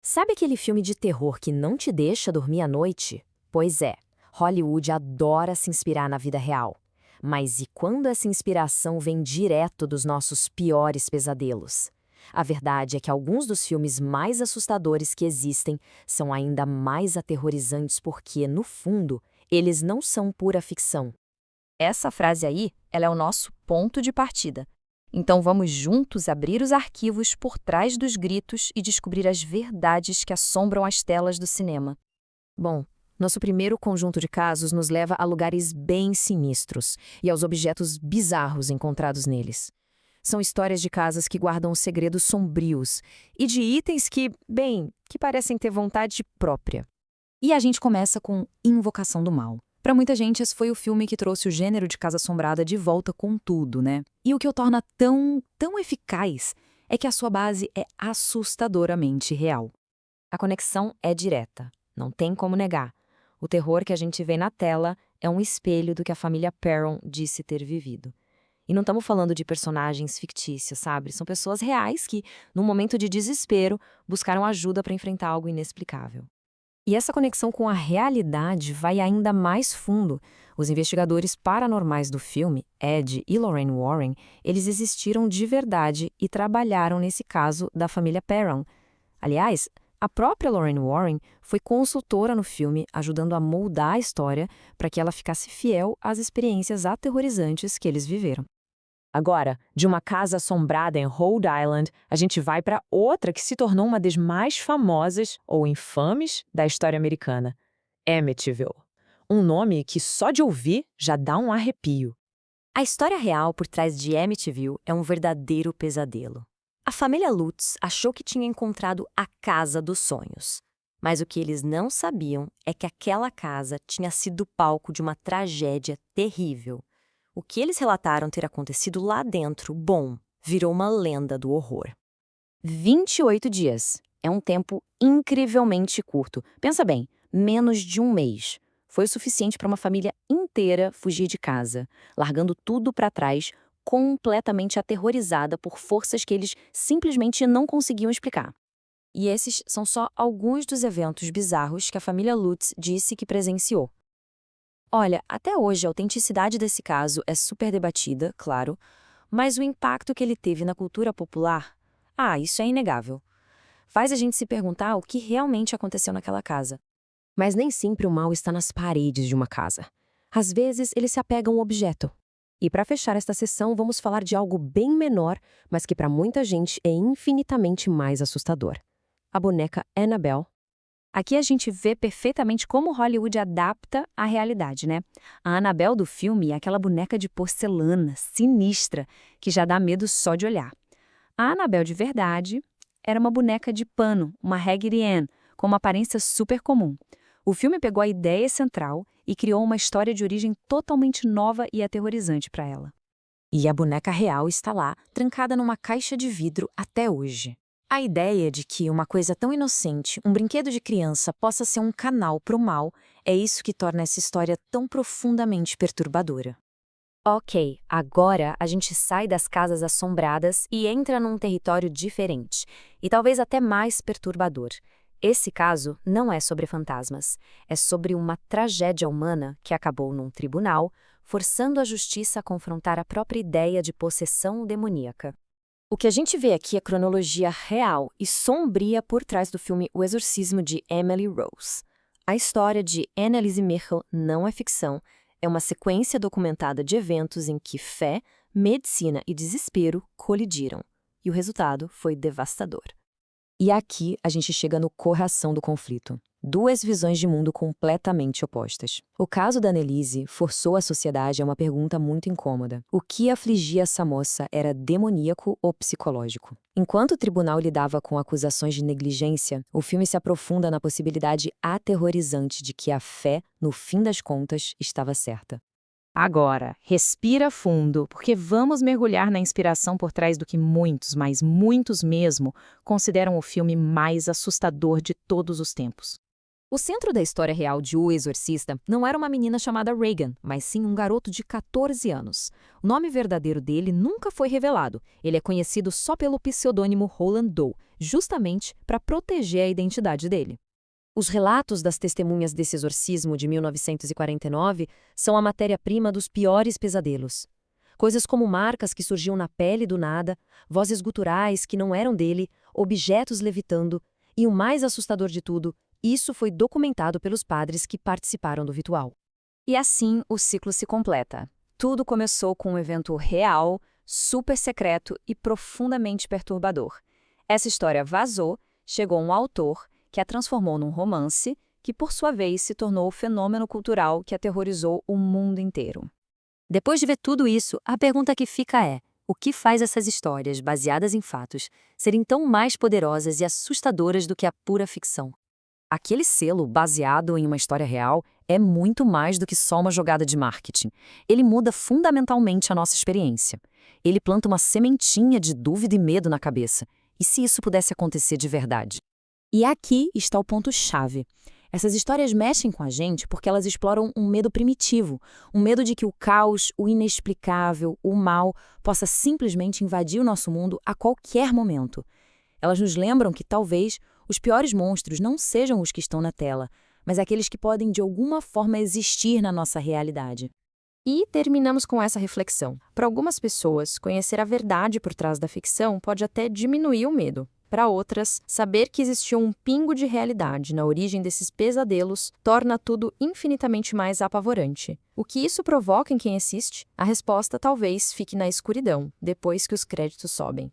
Sabe aquele filme de terror que não te deixa dormir à noite? Pois é, Hollywood adora se inspirar na vida real. Mas e quando essa inspiração vem direto dos nossos piores pesadelos? A verdade é que alguns dos filmes mais assustadores que existem são ainda mais aterrorizantes porque, no fundo, eles não são pura ficção. Essa frase aí, ela é o nosso ponto de partida. Então vamos juntos abrir os arquivos por trás dos gritos e descobrir as verdades que assombram as telas do cinema. Bom, nosso primeiro conjunto de casos nos leva a lugares bem sinistros e aos objetos bizarros encontrados neles. São histórias de casas que guardam segredos sombrios e de itens que parecem ter vontade própria. E a gente começa com Invocação do Mal. Para muita gente, esse foi o filme que trouxe o gênero de Casa Assombrada de volta com tudo, né? E o que o torna tão eficaz é que a sua base é assustadoramente real. A conexão é direta, não tem como negar. O terror que a gente vê na tela é um espelho do que a família Perron disse ter vivido. E não estamos falando de personagens fictícios, sabe? São pessoas reais que, num momento de desespero, buscaram ajuda para enfrentar algo inexplicável. E essa conexão com a realidade vai ainda mais fundo. Os investigadores paranormais do filme, Ed e Lorraine Warren, eles existiram de verdade e trabalharam nesse caso da família Perron. Aliás, a própria Lorraine Warren foi consultora no filme, ajudando a moldar a história para que ela ficasse fiel às experiências aterrorizantes que eles viveram. Agora, de uma casa assombrada em Rhode Island, a gente vai para outra que se tornou uma das mais famosas ou infames da história americana, Amityville. Um nome que só de ouvir já dá um arrepio. A história real por trás de Amityville é um verdadeiro pesadelo. A família Lutz achou que tinha encontrado a casa dos sonhos. Mas o que eles não sabiam é que aquela casa tinha sido palco de uma tragédia terrível. O que eles relataram ter acontecido lá dentro, virou uma lenda do horror. 28 dias. É um tempo incrivelmente curto. Pensa bem, menos de um mês. Foi o suficiente para uma família inteira fugir de casa, largando tudo para trás, completamente aterrorizada por forças que eles simplesmente não conseguiam explicar. E esses são só alguns dos eventos bizarros que a família Lutz disse que presenciou. Olha, até hoje a autenticidade desse caso é super debatida, claro, mas o impacto que ele teve na cultura popular, isso é inegável. Faz a gente se perguntar o que realmente aconteceu naquela casa. Mas nem sempre o mal está nas paredes de uma casa. Às vezes, ele se apega a um objeto. E para fechar esta sessão, vamos falar de algo bem menor, mas que para muita gente é infinitamente mais assustador. A boneca Annabelle. Aqui a gente vê perfeitamente como Hollywood adapta a realidade, né? A Annabelle do filme é aquela boneca de porcelana, sinistra, que já dá medo só de olhar. A Annabelle de verdade era uma boneca de pano, uma Raggedy Ann, com uma aparência super comum. O filme pegou a ideia central e criou uma história de origem totalmente nova e aterrorizante para ela. E a boneca real está lá, trancada numa caixa de vidro até hoje. A ideia de que uma coisa tão inocente, um brinquedo de criança, possa ser um canal para o mal, é isso que torna essa história tão profundamente perturbadora. Ok, agora a gente sai das casas assombradas e entra num território diferente, e talvez até mais perturbador. Esse caso não é sobre fantasmas, é sobre uma tragédia humana que acabou num tribunal, forçando a justiça a confrontar a própria ideia de possessão demoníaca. O que a gente vê aqui é a cronologia real e sombria por trás do filme O Exorcismo de Emily Rose. A história de Anneliese Michel não é ficção, é uma sequência documentada de eventos em que fé, medicina e desespero colidiram. E o resultado foi devastador. E aqui a gente chega no coração do conflito. Duas visões de mundo completamente opostas. O caso da Anneliese forçou a sociedade a uma pergunta muito incômoda. O que afligia essa moça era demoníaco ou psicológico? Enquanto o tribunal lidava com acusações de negligência, o filme se aprofunda na possibilidade aterrorizante de que a fé, no fim das contas, estava certa. Agora, respira fundo, porque vamos mergulhar na inspiração por trás do que muitos, mas muitos mesmo, consideram o filme mais assustador de todos os tempos. O centro da história real de O Exorcista não era uma menina chamada Regan, mas sim um garoto de 14 anos. O nome verdadeiro dele nunca foi revelado. Ele é conhecido só pelo pseudônimo Roland Doe, justamente para proteger a identidade dele. Os relatos das testemunhas desse exorcismo de 1949 são a matéria-prima dos piores pesadelos. Coisas como marcas que surgiam na pele do nada, vozes guturais que não eram dele, objetos levitando, e o mais assustador de tudo, isso foi documentado pelos padres que participaram do ritual. E assim o ciclo se completa. Tudo começou com um evento real, super secreto e profundamente perturbador. Essa história vazou, chegou a um autor, que a transformou num romance, que por sua vez se tornou o fenômeno cultural que aterrorizou o mundo inteiro. Depois de ver tudo isso, a pergunta que fica é: o que faz essas histórias, baseadas em fatos, serem tão mais poderosas e assustadoras do que a pura ficção? Aquele selo, baseado em uma história real, é muito mais do que só uma jogada de marketing. Ele muda fundamentalmente a nossa experiência. Ele planta uma sementinha de dúvida e medo na cabeça. E se isso pudesse acontecer de verdade? E aqui está o ponto-chave. Essas histórias mexem com a gente porque elas exploram um medo primitivo, um medo de que o caos, o inexplicável, o mal possa simplesmente invadir o nosso mundo a qualquer momento. Elas nos lembram que talvez os piores monstros não sejam os que estão na tela, mas aqueles que podem de alguma forma existir na nossa realidade. E terminamos com essa reflexão. Para algumas pessoas, conhecer a verdade por trás da ficção pode até diminuir o medo. Para outras, saber que existiu um pingo de realidade na origem desses pesadelos torna tudo infinitamente mais apavorante. O que isso provoca em quem assiste? A resposta talvez fique na escuridão, depois que os créditos sobem.